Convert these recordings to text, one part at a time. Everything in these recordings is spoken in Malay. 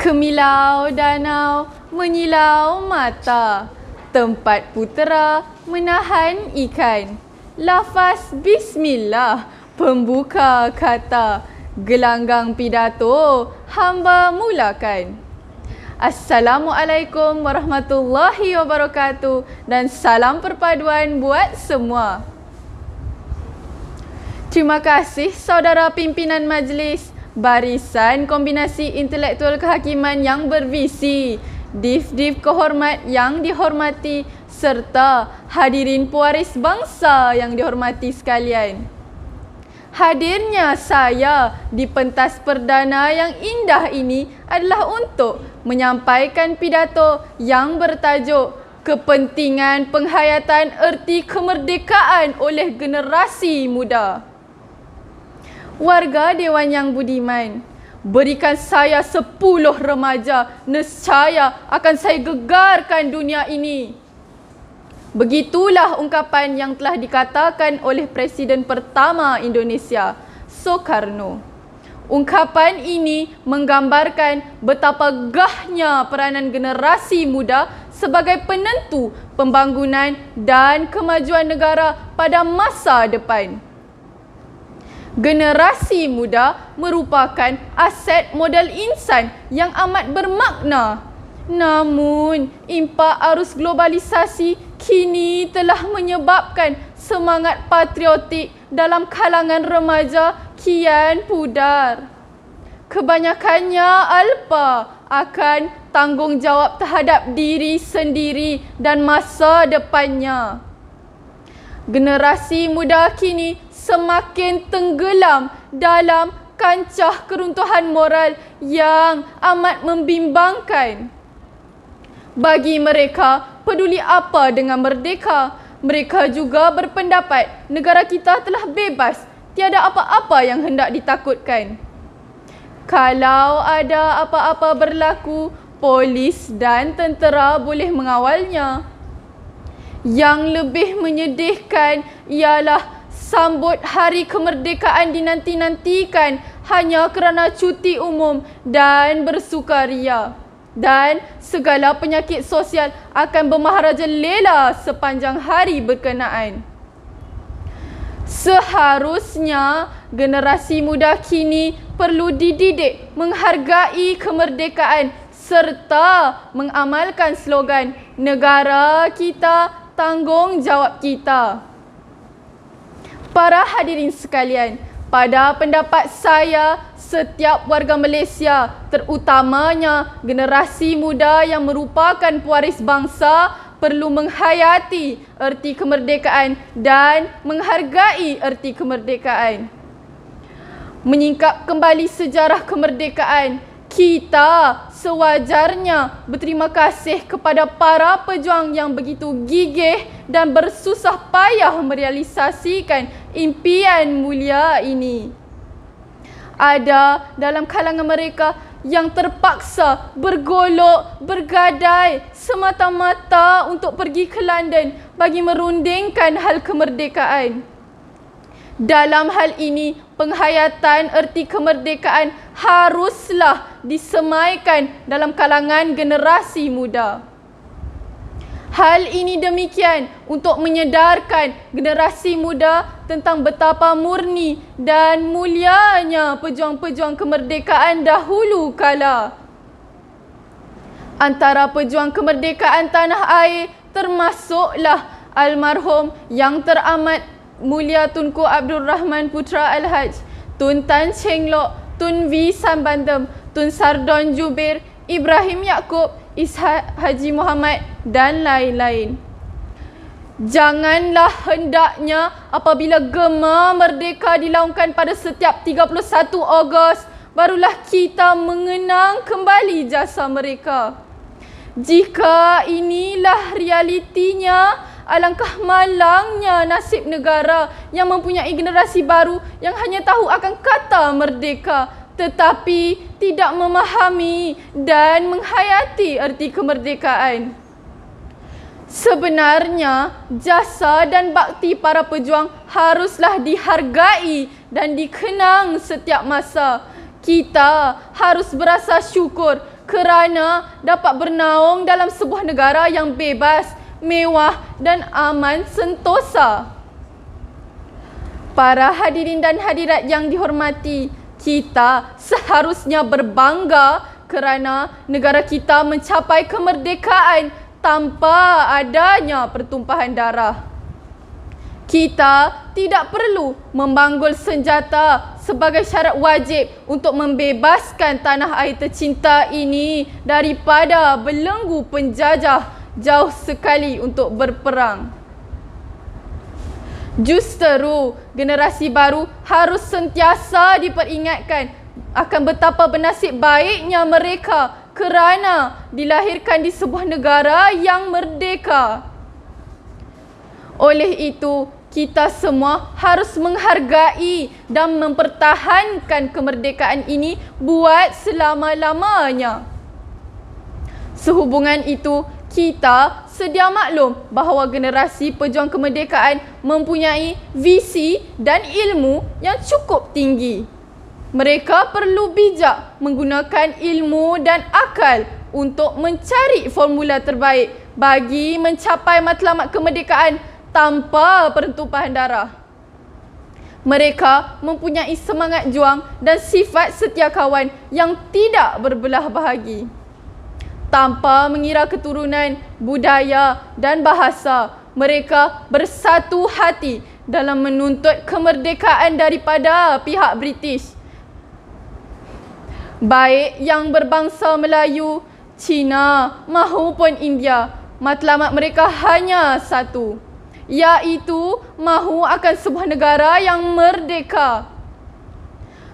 Kemilau danau menyilau mata, tempat putera menahan ikan. Lafaz Bismillah pembuka kata, gelanggang pidato hamba mulakan. Assalamualaikum warahmatullahi wabarakatuh dan salam perpaduan buat semua. Terima kasih saudara pimpinan majlis, barisan kombinasi intelektual kehakiman yang bervisi, div-div kehormat yang dihormati serta hadirin pewaris bangsa yang dihormati sekalian. Hadirnya saya di pentas perdana yang indah ini adalah untuk menyampaikan pidato yang bertajuk Kepentingan Penghayatan Erti Kemerdekaan oleh Generasi Muda. Warga Dewan Yang Budiman, berikan saya 10 remaja, nescaya akan saya gegarkan dunia ini. Begitulah ungkapan yang telah dikatakan oleh Presiden pertama Indonesia, Soekarno. Ungkapan ini menggambarkan betapa gahnya peranan generasi muda sebagai penentu pembangunan dan kemajuan negara pada masa depan. Generasi muda merupakan aset modal insan yang amat bermakna. Namun, impak arus globalisasi kini telah menyebabkan semangat patriotik dalam kalangan remaja kian pudar. Kebanyakannya alpa akan tanggungjawab terhadap diri sendiri dan masa depannya. Generasi muda kini semakin tenggelam dalam kancah keruntuhan moral yang amat membimbangkan. Bagi mereka, peduli apa dengan merdeka? Mereka juga berpendapat negara kita telah bebas, tiada apa-apa yang hendak ditakutkan. Kalau ada apa-apa berlaku, polis dan tentera boleh mengawalnya. Yang lebih menyedihkan ialah sambut hari kemerdekaan dinanti-nantikan hanya kerana cuti umum dan bersukaria. Dan segala penyakit sosial akan bermaharajalela sepanjang hari berkenaan. Seharusnya generasi muda kini perlu dididik menghargai kemerdekaan serta mengamalkan slogan negara kita, tanggungjawab kita. Para hadirin sekalian, pada pendapat saya, setiap warga Malaysia, terutamanya generasi muda yang merupakan pewaris bangsa, perlu menghayati erti kemerdekaan dan menghargai erti kemerdekaan. Menyingkap kembali sejarah kemerdekaan, kita sewajarnya berterima kasih kepada para pejuang yang begitu gigih dan bersusah payah merealisasikan impian mulia ini. Ada dalam kalangan mereka yang terpaksa bergolok, bergadai semata-mata untuk pergi ke London bagi merundingkan hal kemerdekaan. Dalam hal ini, penghayatan erti kemerdekaan haruslah disemaikan dalam kalangan generasi muda. Hal ini demikian untuk menyedarkan generasi muda tentang betapa murni dan mulianya pejuang-pejuang kemerdekaan dahulu kala. Antara pejuang kemerdekaan tanah air termasuklah almarhum yang teramat mulia Tunku Abdul Rahman Putra Al-Haj, Tun Tan Cheng Lock, Tun V Sambandem, Tun Sardon Jubir, Ibrahim Yaakob, Ishak Haji Muhammad dan lain-lain. Janganlah hendaknya apabila gema merdeka dilaungkan pada setiap 31 Ogos, barulah kita mengenang kembali jasa mereka. Jika inilah realitinya, alangkah malangnya nasib negara yang mempunyai generasi baru yang hanya tahu akan kata merdeka tetapi tidak memahami dan menghayati erti kemerdekaan. Sebenarnya, jasa dan bakti para pejuang haruslah dihargai dan dikenang setiap masa. Kita harus berasa syukur kerana dapat bernaung dalam sebuah negara yang bebas, mewah dan aman sentosa. Para hadirin dan hadirat yang dihormati, kita seharusnya berbangga kerana negara kita mencapai kemerdekaan tanpa adanya pertumpahan darah. Kita tidak perlu memanggul senjata sebagai syarat wajib untuk membebaskan tanah air tercinta ini daripada belenggu penjajah jauh sekali untuk berperang. Justeru, generasi baru harus sentiasa diperingatkan akan betapa bernasib baiknya mereka kerana dilahirkan di sebuah negara yang merdeka. Oleh itu, kita semua harus menghargai dan mempertahankan kemerdekaan ini buat selama-lamanya. Sehubungan itu, kita sedia maklum bahawa generasi pejuang kemerdekaan mempunyai visi dan ilmu yang cukup tinggi. Mereka perlu bijak menggunakan ilmu dan akal untuk mencari formula terbaik bagi mencapai matlamat kemerdekaan tanpa pertumpahan darah. Mereka mempunyai semangat juang dan sifat setia kawan yang tidak berbelah bahagi. Tanpa mengira keturunan, budaya dan bahasa, mereka bersatu hati dalam menuntut kemerdekaan daripada pihak British. Baik yang berbangsa Melayu, Cina mahupun India, matlamat mereka hanya satu, iaitu mahu akan sebuah negara yang merdeka.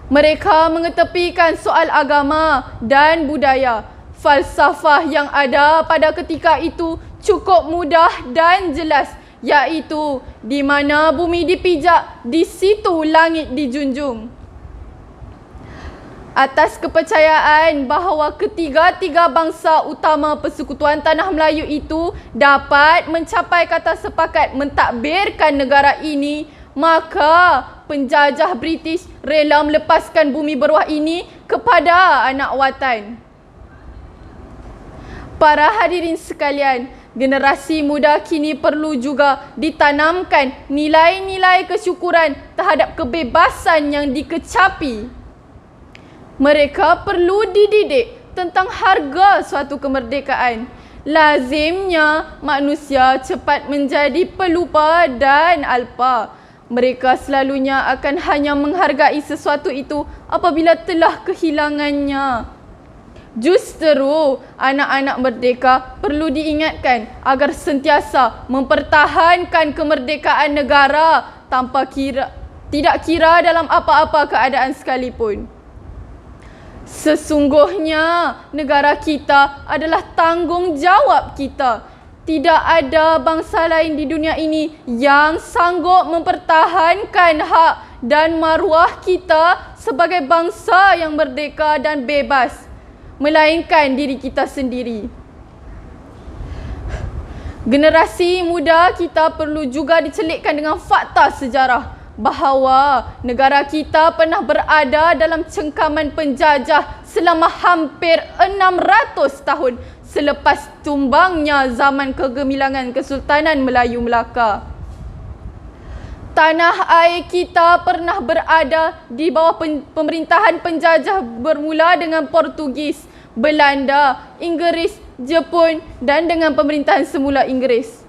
Mereka mengetepikan soal agama dan budaya. Falsafah yang ada pada ketika itu cukup mudah dan jelas, iaitu di mana bumi dipijak, di situ langit dijunjung. Atas kepercayaan bahawa ketiga-tiga bangsa utama Persekutuan Tanah Melayu itu dapat mencapai kata sepakat mentadbirkan negara ini, maka penjajah British rela melepaskan bumi berwah ini kepada anak watan. Para hadirin sekalian, generasi muda kini perlu juga ditanamkan nilai-nilai kesyukuran terhadap kebebasan yang dikecapi. Mereka perlu dididik tentang harga suatu kemerdekaan. Lazimnya manusia cepat menjadi pelupa dan alpa. Mereka selalunya akan hanya menghargai sesuatu itu apabila telah kehilangannya. Justeru, anak-anak merdeka perlu diingatkan agar sentiasa mempertahankan kemerdekaan negara tanpa tidak kira dalam apa-apa keadaan sekalipun. Sesungguhnya negara kita adalah tanggungjawab kita. Tidak ada bangsa lain di dunia ini yang sanggup mempertahankan hak dan maruah kita sebagai bangsa yang merdeka dan bebas, melainkan diri kita sendiri. Generasi muda kita perlu juga dicelitkan dengan fakta sejarah bahawa negara kita pernah berada dalam cengkaman penjajah selama hampir 600 tahun selepas tumbangnya zaman kegemilangan Kesultanan Melayu Melaka. Tanah air kita pernah berada di bawah pemerintahan penjajah bermula dengan Portugis, Belanda, Inggeris, Jepun dan dengan pemerintahan semula Inggeris.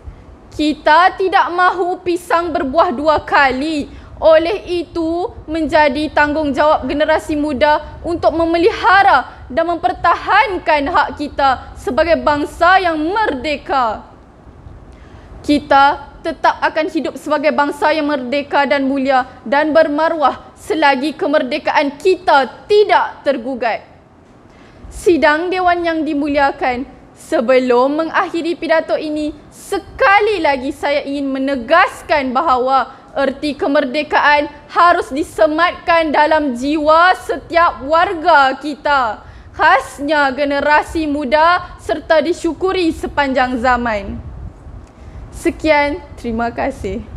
Kita tidak mahu pisang berbuah dua kali. Oleh itu, menjadi tanggungjawab generasi muda untuk memelihara dan mempertahankan hak kita sebagai bangsa yang merdeka. Kita tetap akan hidup sebagai bangsa yang merdeka dan mulia dan bermaruah selagi kemerdekaan kita tidak tergugat. Sidang Dewan yang dimuliakan, sebelum mengakhiri pidato ini, sekali lagi saya ingin menegaskan bahawa erti kemerdekaan harus disematkan dalam jiwa setiap warga kita, khasnya generasi muda serta disyukuri sepanjang zaman. Sekian, terima kasih.